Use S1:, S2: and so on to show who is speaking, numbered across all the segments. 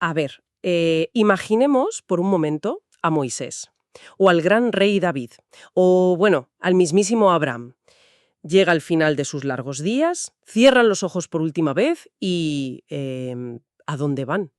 S1: A ver, imaginemos por un momento a Moisés, o al gran rey David, o bueno, al mismísimo Abraham. Llega al final de sus largos días, cierran los ojos por última vez y... ¿a dónde van?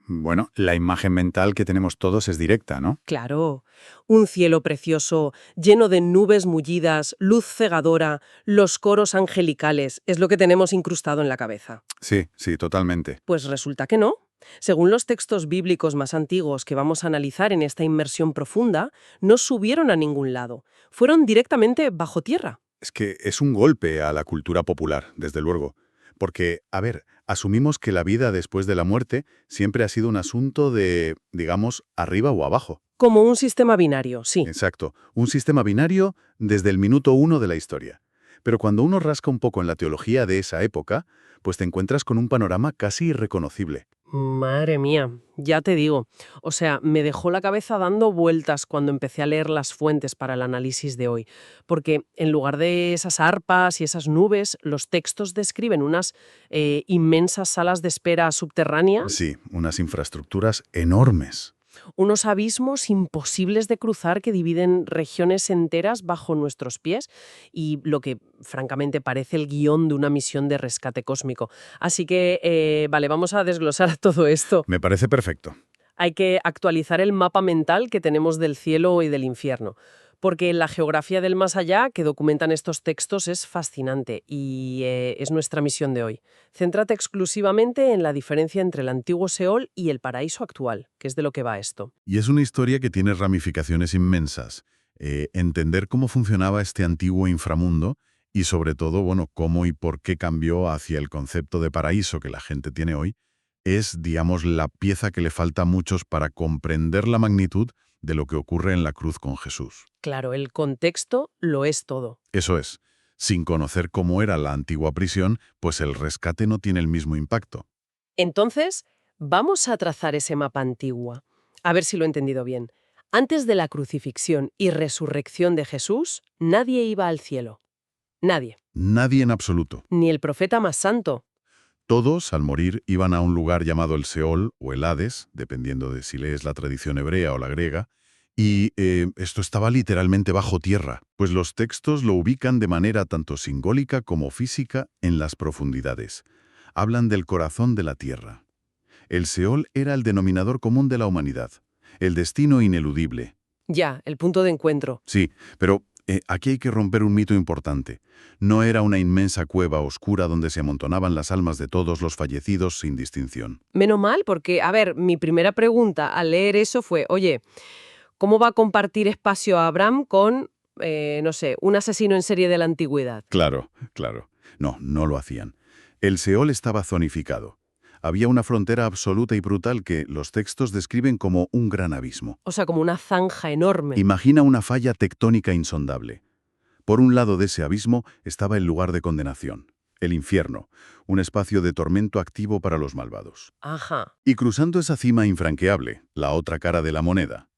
S2: Bueno, la imagen mental que tenemos todos es directa, ¿no?
S1: Claro, un cielo precioso, lleno de nubes mullidas, luz cegadora, los coros angelicales, es lo que tenemos incrustado en la cabeza.
S2: Sí, sí, totalmente.
S1: Pues resulta que no. Según los textos bíblicos más antiguos que vamos a analizar en esta inmersión profunda, no subieron a ningún lado, fueron directamente bajo tierra.
S2: Es que es un golpe a la cultura popular, desde luego. Porque, a ver, asumimos que la vida después de la muerte siempre ha sido un asunto de, digamos, arriba o abajo.
S1: Como un sistema binario, sí.
S2: Exacto, un sistema binario desde el minuto uno de la historia. Pero cuando uno rasca un poco en la teología de esa época, pues te encuentras con un panorama casi irreconocible.
S1: Madre mía, ya te digo. O sea, me dejó la cabeza dando vueltas cuando empecé a leer las fuentes para el análisis de hoy. Porque en lugar de esas arpas y esas nubes, los textos describen unas inmensas salas de espera subterráneas,
S2: Sí, unas infraestructuras enormes.
S1: unos abismos imposibles de cruzar que dividen regiones enteras bajo nuestros pies y lo que francamente parece el guión de una misión de rescate cósmico. Así que, vale, vamos a desglosar todo esto.
S2: Me parece perfecto.
S1: Hay que actualizar el mapa mental que tenemos del cielo y del infierno, porque la geografía del más allá que documentan estos textos es fascinante y es nuestra misión de hoy. Céntrate exclusivamente en la diferencia entre el antiguo Seol y el paraíso actual, que es de lo que va esto.
S2: Y es una historia que tiene ramificaciones inmensas. Entender cómo funcionaba este antiguo inframundo y sobre todo, bueno, cómo y por qué cambió hacia el concepto de paraíso que la gente tiene hoy, es, digamos, la pieza que le falta a muchos para comprender la magnitud de lo que ocurre en la cruz con Jesús.
S1: Claro, el contexto lo es todo.
S2: Eso es, sin conocer cómo era la antigua prisión, pues el rescate no tiene el mismo impacto.
S1: Entonces, vamos a trazar ese mapa antiguo. A ver si lo he entendido bien. Antes de la crucifixión y resurrección de Jesús, nadie iba al cielo. Nadie.
S2: Nadie en absoluto.
S1: Ni el profeta más santo.
S2: Todos, al morir, iban a un lugar llamado el Seol o el Hades, dependiendo de si lees la tradición hebrea o la griega, y esto estaba literalmente bajo tierra, pues los textos lo ubican de manera tanto simbólica como física en las profundidades. Hablan del corazón de la tierra. El Seol era el denominador común de la humanidad, el destino ineludible.
S1: Ya, el punto de encuentro.
S2: Sí, pero aquí hay que romper un mito importante. No era una inmensa cueva oscura donde se amontonaban las almas de todos los fallecidos sin distinción.
S1: Menos mal, porque, a ver, mi primera pregunta al leer eso fue, oye, ¿cómo va a compartir espacio a Abraham con, no sé, un asesino en serie de la antigüedad?
S2: Claro, claro. No, no lo hacían. El Seol estaba zonificado. Había una frontera absoluta y brutal que los textos describen como un gran abismo.
S1: O sea, como una zanja enorme.
S2: Imagina una falla tectónica insondable. Por un lado de ese abismo estaba el lugar de condenación, el infierno, un espacio de tormento activo para los malvados.
S1: Ajá.
S2: Y cruzando esa cima infranqueable, la otra cara de la moneda,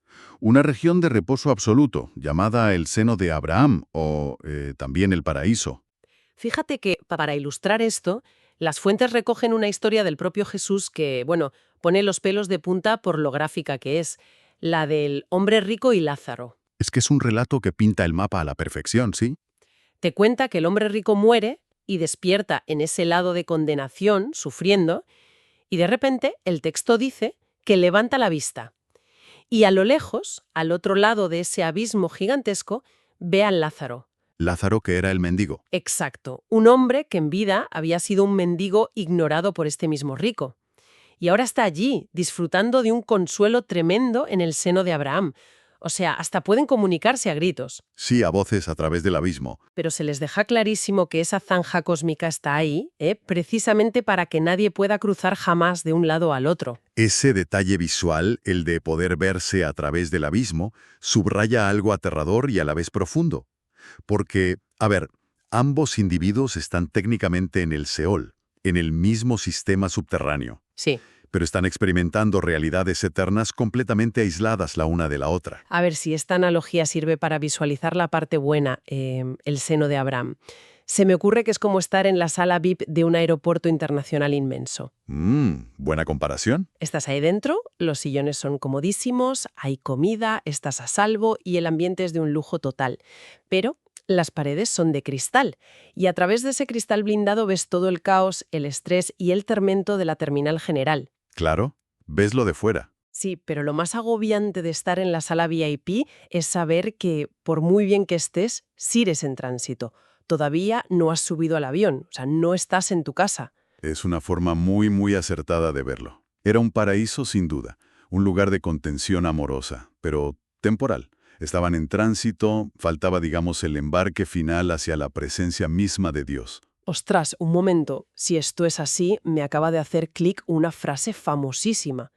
S2: una región de reposo absoluto, llamada el seno de Abraham o también el paraíso.
S1: Fíjate que, para ilustrar esto, las fuentes recogen una historia del propio Jesús que, bueno, pone los pelos de punta por lo gráfica que es, la del hombre rico y Lázaro.
S2: Es que es un relato que pinta el mapa a la perfección, ¿sí?
S1: Te cuenta que el hombre rico muere y despierta en ese lado de condenación, sufriendo, y de repente el texto dice que levanta la vista. Y a lo lejos, al otro lado de ese abismo gigantesco, ve a Lázaro.
S2: Lázaro, que era el mendigo.
S1: Exacto, un hombre que en vida había sido un mendigo ignorado por este mismo rico. Y ahora está allí, disfrutando de un consuelo tremendo en el seno de Abraham. O sea, hasta pueden comunicarse a gritos.
S2: Sí, a voces a través del abismo.
S1: Pero se les deja clarísimo que esa zanja cósmica está ahí, precisamente para que nadie pueda cruzar jamás de un lado al otro.
S2: Ese detalle visual, el de poder verse a través del abismo, subraya algo aterrador y a la vez profundo. Porque, a ver, ambos individuos están técnicamente en el Seol, en el mismo sistema subterráneo,
S1: Sí.
S2: pero están experimentando realidades eternas completamente aisladas la una de la otra.
S1: A ver si esta analogía sirve para visualizar la parte buena, el seno de Abraham. Se me ocurre que es como estar en la sala VIP de un aeropuerto internacional inmenso.
S2: Buena comparación.
S1: Estás ahí dentro, los sillones son comodísimos, hay comida, estás a salvo y el ambiente es de un lujo total. Pero las paredes son de cristal y a través de ese cristal blindado ves todo el caos, el estrés y el tormento de la terminal general.
S2: Claro, ves lo de fuera.
S1: Sí, pero lo más agobiante de estar en la sala VIP es saber que, por muy bien que estés, sigues en tránsito. Todavía no has subido al avión, o sea, no estás en tu casa.
S2: Es una forma muy acertada de verlo. Era un paraíso sin duda, un lugar de contención amorosa, pero temporal. Estaban en tránsito, faltaba, digamos, el embarque final hacia la presencia misma de Dios.
S1: Ostras, un momento, si esto es así, me acaba de hacer clic una frase famosísima.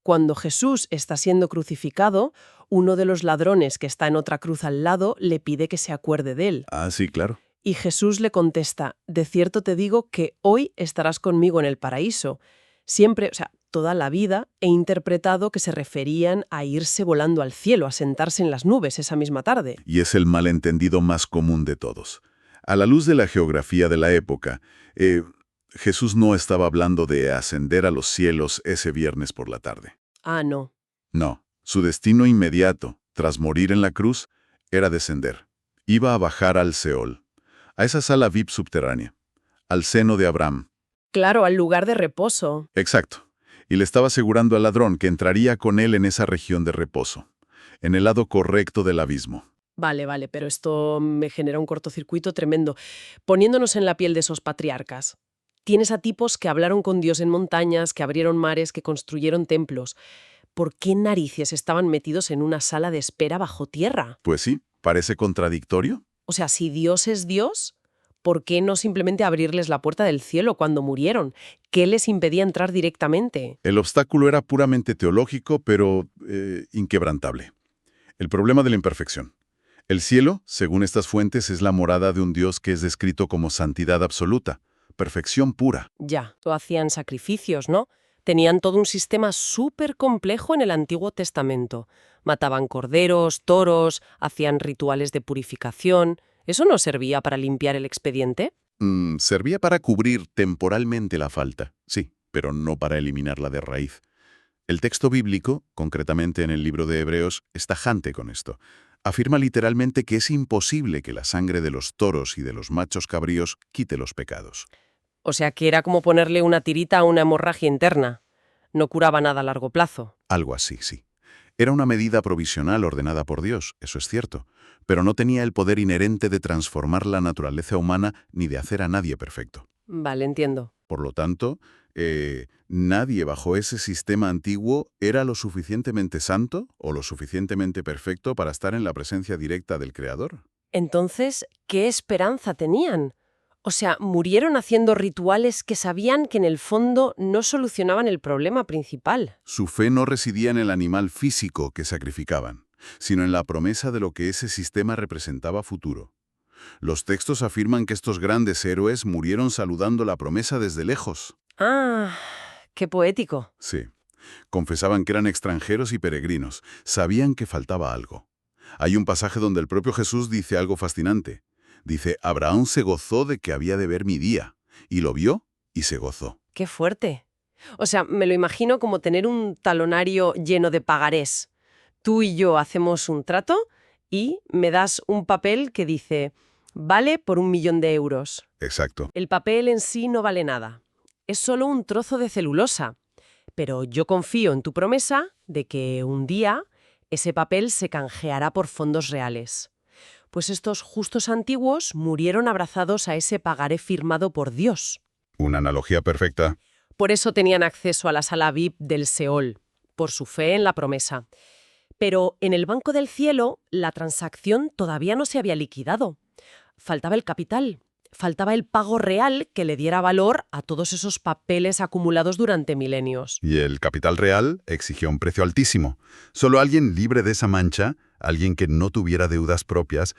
S1: Cuando Jesús está siendo crucificado, uno de los ladrones que está en otra cruz al lado le pide que se acuerde de él.
S2: Ah, sí, claro.
S1: Y Jesús le contesta, de cierto te digo que hoy estarás conmigo en el paraíso. Siempre, o sea, toda la vida he interpretado que se referían a irse volando al cielo, a sentarse en las nubes esa misma tarde.
S2: Y es el malentendido más común de todos. A la luz de la geografía de la época, Jesús no estaba hablando de ascender a los cielos ese viernes por la tarde.
S1: Ah, no.
S2: No, su destino inmediato, tras morir en la cruz, era descender. Iba a bajar al Seol, a esa sala VIP subterránea, al seno de Abraham.
S1: Claro, al lugar de reposo.
S2: Exacto. Y le estaba asegurando al ladrón que entraría con él en esa región de reposo, en el lado correcto del abismo.
S1: Vale, pero esto me genera un cortocircuito tremendo. Poniéndonos en la piel de esos patriarcas. Tienes a tipos que hablaron con Dios en montañas, que abrieron mares, que construyeron templos. ¿Por qué narices estaban metidos en una sala de espera bajo tierra?
S2: Pues sí, parece contradictorio.
S1: O sea, si Dios es Dios, ¿por qué no simplemente abrirles la puerta del cielo cuando murieron? ¿Qué les impedía entrar directamente?
S2: El obstáculo era puramente teológico, pero inquebrantable. El problema de la imperfección. El cielo, según estas fuentes, es la morada de un Dios que es descrito como santidad absoluta, perfección pura.
S1: Ya, hacían sacrificios, ¿no? Tenían todo un sistema súper complejo en el Antiguo Testamento. Mataban corderos, toros, hacían rituales de purificación. ¿Eso no servía para limpiar el expediente?
S2: Servía para cubrir temporalmente la falta, sí, pero no para eliminarla de raíz. El texto bíblico, concretamente en el libro de Hebreos, es tajante con esto. Afirma literalmente que es imposible que la sangre de los toros y de los machos cabríos quite los pecados.
S1: O sea que era como ponerle una tirita a una hemorragia interna. No curaba nada a largo plazo.
S2: Algo así, sí. Era una medida provisional ordenada por Dios, eso es cierto, pero no tenía el poder inherente de transformar la naturaleza humana ni de hacer a nadie perfecto.
S1: Vale, entiendo.
S2: Por lo tanto, nadie bajo ese sistema antiguo era lo suficientemente santo o lo suficientemente perfecto para estar en la presencia directa del Creador.
S1: Entonces, ¿qué esperanza tenían? O sea, murieron haciendo rituales que sabían que en el fondo no solucionaban el problema principal.
S2: Su fe no residía en el animal físico que sacrificaban, sino en la promesa de lo que ese sistema representaba futuro. Los textos afirman que estos grandes héroes murieron saludando la promesa desde lejos.
S1: Ah, qué poético.
S2: Sí. Confesaban que eran extranjeros y peregrinos. Sabían que faltaba algo. Hay un pasaje donde el propio Jesús dice algo fascinante. Dice, Abraham se gozó de que había de ver mi día. Y lo vio y se gozó.
S1: Qué fuerte. O sea, me lo imagino como tener un talonario lleno de pagarés. Tú y yo hacemos un trato y me das un papel que dice, vale por 1.000.000 de euros.
S2: Exacto.
S1: El papel en sí no vale nada. Es solo un trozo de celulosa. Pero yo confío en tu promesa de que un día ese papel se canjeará por fondos reales. Pues estos justos antiguos murieron abrazados a ese pagaré firmado por Dios.
S2: Una analogía perfecta.
S1: Por eso tenían acceso a la sala VIP del Seol, por su fe en la promesa. Pero en el Banco del Cielo la transacción todavía no se había liquidado. Faltaba el capital, faltaba el pago real que le diera valor a todos esos papeles acumulados durante milenios.
S2: Y el capital real exigió un precio altísimo. Solo alguien libre de esa mancha, alguien que no tuviera deudas propias,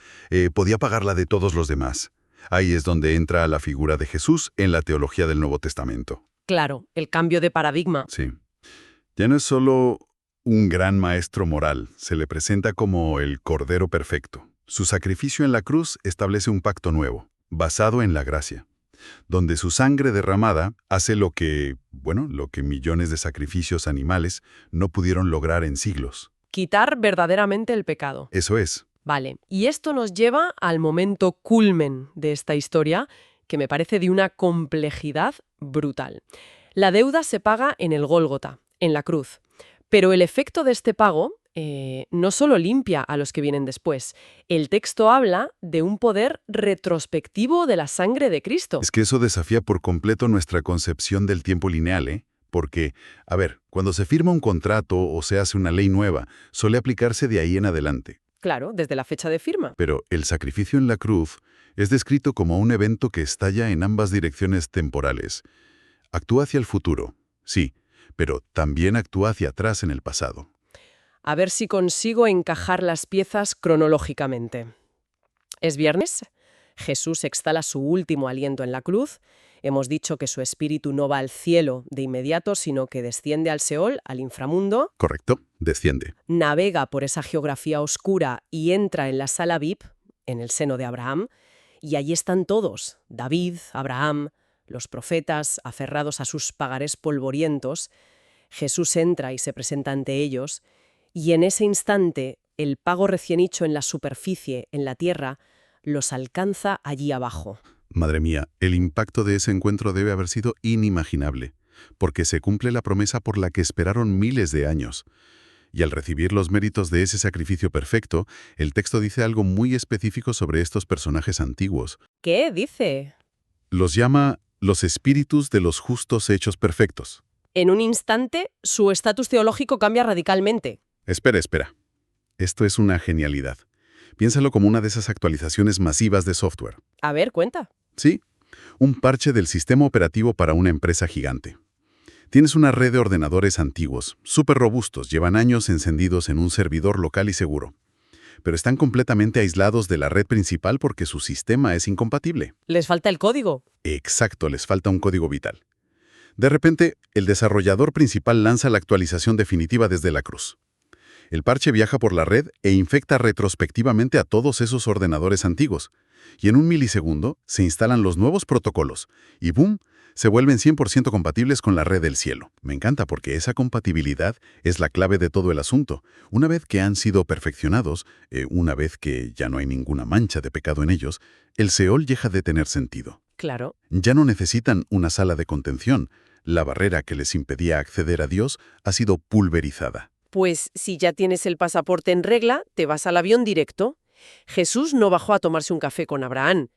S2: podía pagarla de todos los demás. Ahí es donde entra la figura de Jesús en la teología del Nuevo Testamento.
S1: Claro, el cambio de paradigma.
S2: Sí. Ya no es solo un gran maestro moral, se le presenta como el Cordero Perfecto. Su sacrificio en la cruz establece un pacto nuevo. basado en la gracia, donde su sangre derramada hace lo que millones de sacrificios animales no pudieron lograr en siglos.
S1: Quitar verdaderamente el pecado.
S2: Eso es.
S1: Vale, y esto nos lleva al momento culmen de esta historia, que me parece de una complejidad brutal. La deuda se paga en el Gólgota, en la cruz. Pero el efecto de este pago no solo limpia a los que vienen después. El texto habla de un poder retrospectivo de la sangre de Cristo.
S2: Es que eso desafía por completo nuestra concepción del tiempo lineal, ¿eh? Porque, cuando se firma un contrato o se hace una ley nueva, suele aplicarse de ahí en adelante.
S1: Claro, desde la fecha de firma.
S2: Pero el sacrificio en la cruz es descrito como un evento que estalla en ambas direcciones temporales. Actúa hacia el futuro, sí, pero también actúa hacia atrás en el pasado.
S1: A ver si consigo encajar las piezas cronológicamente. Es viernes, Jesús exhala su último aliento en la cruz. Hemos dicho que su espíritu no va al cielo de inmediato, sino que desciende al Seol, al inframundo.
S2: Correcto, desciende.
S1: Navega por esa geografía oscura y entra en la sala VIP, en el seno de Abraham, y allí están todos, David, Abraham, los profetas, aferrados a sus pagarés polvorientos. Jesús entra y se presenta ante ellos, y en ese instante el pago recién hecho en la superficie, en la tierra, los alcanza allí abajo.
S2: Madre mía, el impacto de ese encuentro debe haber sido inimaginable, porque se cumple la promesa por la que esperaron miles de años. Y al recibir los méritos de ese sacrificio perfecto, el texto dice algo muy específico sobre estos personajes antiguos.
S1: ¿Qué dice?
S2: Los llama los espíritus de los justos hechos perfectos.
S1: En un instante, su estatus teológico cambia radicalmente.
S2: Espera. Esto es una genialidad. Piénsalo como una de esas actualizaciones masivas de software.
S1: A ver, cuenta.
S2: Sí, un parche del sistema operativo para una empresa gigante. Tienes una red de ordenadores antiguos, súper robustos, llevan años encendidos en un servidor local y seguro. Pero están completamente aislados de la red principal porque su sistema es incompatible.
S1: Les falta el código.
S2: Exacto, les falta un código vital. De repente, el desarrollador principal lanza la actualización definitiva desde la cruz. El parche viaja por la red e infecta retrospectivamente a todos esos ordenadores antiguos. Y en un milisegundo se instalan los nuevos protocolos y ¡boom!, se vuelven 100% compatibles con la red del cielo. Me encanta porque esa compatibilidad es la clave de todo el asunto. Una vez que han sido perfeccionados, una vez que ya no hay ninguna mancha de pecado en ellos, el Seol deja de tener sentido.
S1: Claro.
S2: Ya no necesitan una sala de contención. La barrera que les impedía acceder a Dios ha sido pulverizada.
S1: Pues si ya tienes el pasaporte en regla, te vas al avión directo. Jesús no bajó a tomarse un café con Abraham.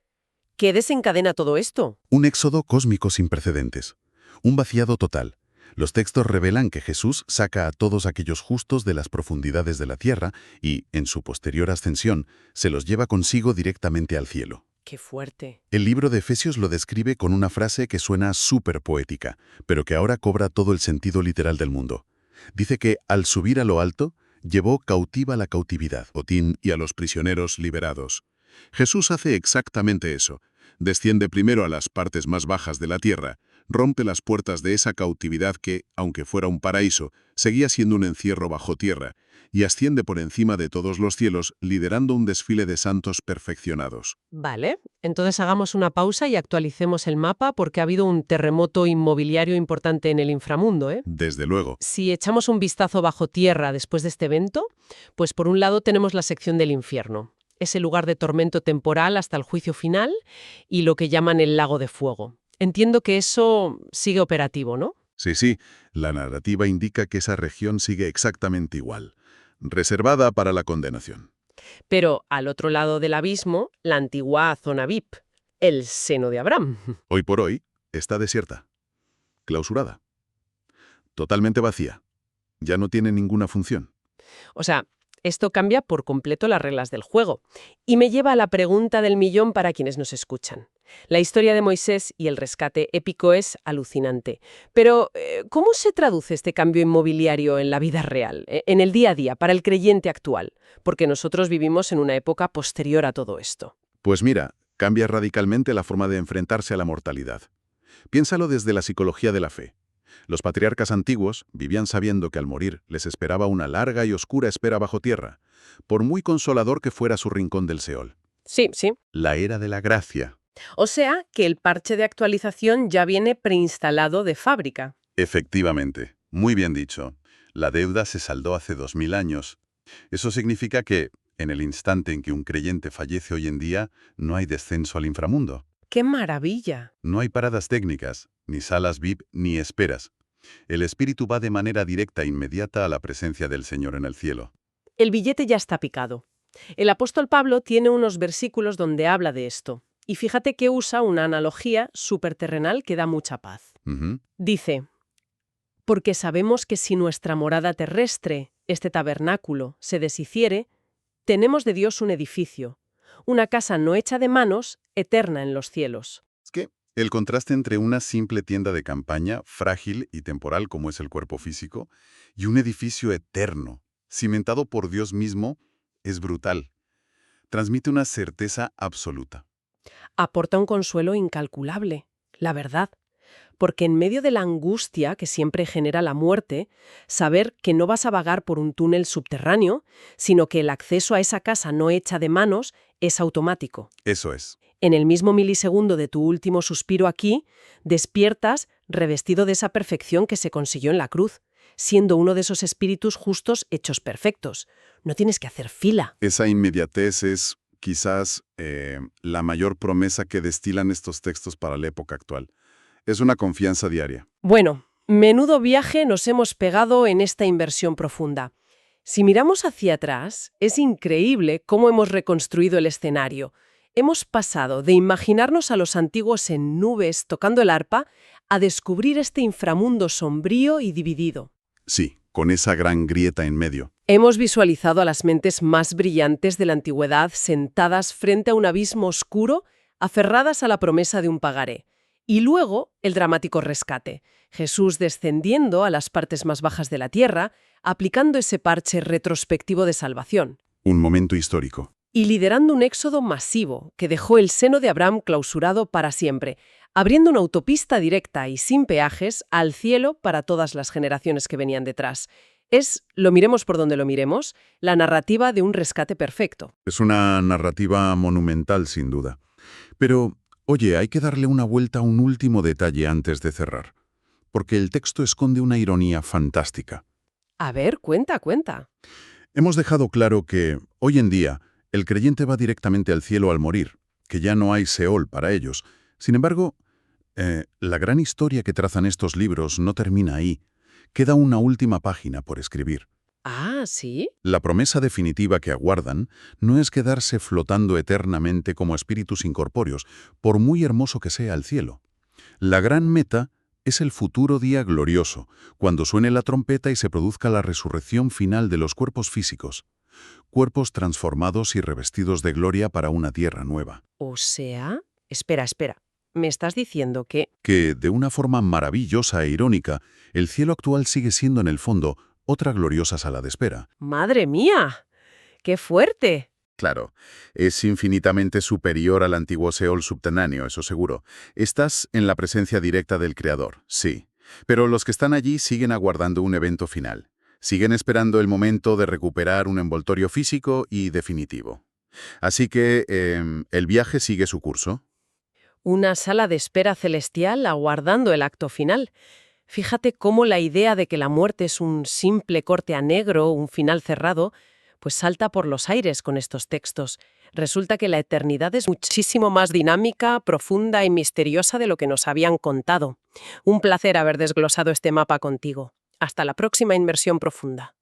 S1: ¿Qué desencadena todo esto?
S2: Un éxodo cósmico sin precedentes. Un vaciado total. Los textos revelan que Jesús saca a todos aquellos justos de las profundidades de la tierra y, en su posterior ascensión, se los lleva consigo directamente al cielo.
S1: ¡Qué fuerte!
S2: El libro de Efesios lo describe con una frase que suena súper poética, pero que ahora cobra todo el sentido literal del mundo. Dice que, al subir a lo alto, llevó cautiva la cautividad, botín y a los prisioneros liberados. Jesús hace exactamente eso. Desciende primero a las partes más bajas de la tierra, rompe las puertas de esa cautividad que, aunque fuera un paraíso, seguía siendo un encierro bajo tierra, y asciende por encima de todos los cielos, liderando un desfile de santos perfeccionados.
S1: Vale, entonces hagamos una pausa y actualicemos el mapa porque ha habido un terremoto inmobiliario importante en el inframundo, ¿eh?
S2: Desde luego.
S1: Si echamos un vistazo bajo tierra después de este evento, pues por un lado tenemos la sección del infierno, ese lugar de tormento temporal hasta el juicio final y lo que llaman el lago de fuego. Entiendo que eso sigue operativo, ¿no?
S2: Sí, la narrativa indica que esa región sigue exactamente igual, reservada para la condenación.
S1: Pero al otro lado del abismo, la antigua zona VIP, el seno de Abraham.
S2: Hoy por hoy, está desierta, clausurada, totalmente vacía. Ya no tiene ninguna función.
S1: O sea, esto cambia por completo las reglas del juego. Y me lleva a la pregunta del millón para quienes nos escuchan. La historia de Moisés y el rescate épico es alucinante. Pero, ¿cómo se traduce este cambio inmobiliario en la vida real, en el día a día, para el creyente actual? Porque nosotros vivimos en una época posterior a todo esto.
S2: Pues mira, cambia radicalmente la forma de enfrentarse a la mortalidad. Piénsalo desde la psicología de la fe. Los patriarcas antiguos vivían sabiendo que al morir les esperaba una larga y oscura espera bajo tierra, por muy consolador que fuera su rincón del Seol.
S1: Sí.
S2: La era de la gracia,
S1: O sea, que el parche de actualización ya viene preinstalado de fábrica.
S2: Efectivamente, muy bien dicho. La deuda se saldó hace 2000 años. Eso significa que, en el instante en que un creyente fallece hoy en día, no hay descenso al inframundo.
S1: ¡Qué maravilla!
S2: No hay paradas técnicas, ni salas VIP, ni esperas. El espíritu va de manera directa e inmediata a la presencia del Señor en el cielo.
S1: El billete ya está picado. El apóstol Pablo tiene unos versículos donde habla de esto. Y fíjate que usa una analogía superterrenal que da mucha paz.
S2: Ujú.
S1: Dice, porque sabemos que si nuestra morada terrestre, este tabernáculo, se deshiciere, tenemos de Dios un edificio, una casa no hecha de manos, eterna en los cielos.
S2: Es que el contraste entre una simple tienda de campaña, frágil y temporal como es el cuerpo físico, y un edificio eterno, cimentado por Dios mismo, es brutal. Transmite una certeza absoluta.
S1: Aporta un consuelo incalculable, la verdad. Porque en medio de la angustia que siempre genera la muerte, saber que no vas a vagar por un túnel subterráneo, sino que el acceso a esa casa no hecha de manos es automático.
S2: Eso es.
S1: En el mismo milisegundo de tu último suspiro aquí, despiertas revestido de esa perfección que se consiguió en la cruz, siendo uno de esos espíritus justos hechos perfectos. No tienes que hacer fila.
S2: Esa inmediatez es, quizás, la mayor promesa que destilan estos textos para la época actual. Es una confianza diaria.
S1: Bueno, menudo viaje nos hemos pegado en esta inversión profunda. Si miramos hacia atrás, es increíble cómo hemos reconstruido el escenario. Hemos pasado de imaginarnos a los antiguos en nubes tocando el arpa a descubrir este inframundo sombrío y dividido.
S2: Sí, con esa gran grieta en medio.
S1: Hemos visualizado a las mentes más brillantes de la antigüedad sentadas frente a un abismo oscuro, aferradas a la promesa de un pagaré. Y luego, el dramático rescate. Jesús descendiendo a las partes más bajas de la tierra, aplicando ese parche retrospectivo de salvación.
S2: Un momento histórico.
S1: Y liderando un éxodo masivo que dejó el seno de Abraham clausurado para siempre, abriendo una autopista directa y sin peajes al cielo para todas las generaciones que venían detrás. Es, lo miremos por donde lo miremos, la narrativa de un rescate perfecto.
S2: Es una narrativa monumental, sin duda. Pero, oye, hay que darle una vuelta a un último detalle antes de cerrar. Porque el texto esconde una ironía fantástica.
S1: A ver, cuenta.
S2: Hemos dejado claro que, hoy en día, el creyente va directamente al cielo al morir, que ya no hay Seol para ellos. Sin embargo, la gran historia que trazan estos libros no termina ahí. Queda una última página por escribir.
S1: Ah, ¿sí?
S2: La promesa definitiva que aguardan no es quedarse flotando eternamente como espíritus incorpóreos, por muy hermoso que sea el cielo. La gran meta es el futuro día glorioso, cuando suene la trompeta y se produzca la resurrección final de los cuerpos físicos. Cuerpos transformados y revestidos de gloria para una tierra nueva.
S1: O sea... Espera. ¿Me estás diciendo que...
S2: Que, de una forma maravillosa e irónica, el cielo actual sigue siendo en el fondo otra gloriosa sala de espera.
S1: ¡Madre mía! ¡Qué fuerte!
S2: Claro, es infinitamente superior al antiguo Seol subterráneo, eso seguro. Estás en la presencia directa del Creador, sí. Pero los que están allí siguen aguardando un evento final. Siguen esperando el momento de recuperar un envoltorio físico y definitivo. Así que el viaje sigue su curso.
S1: Una sala de espera celestial aguardando el acto final. Fíjate cómo la idea de que la muerte es un simple corte a negro, un final cerrado, pues salta por los aires con estos textos. Resulta que la eternidad es muchísimo más dinámica, profunda y misteriosa de lo que nos habían contado. Un placer haber desglosado este mapa contigo. Hasta la próxima inmersión profunda.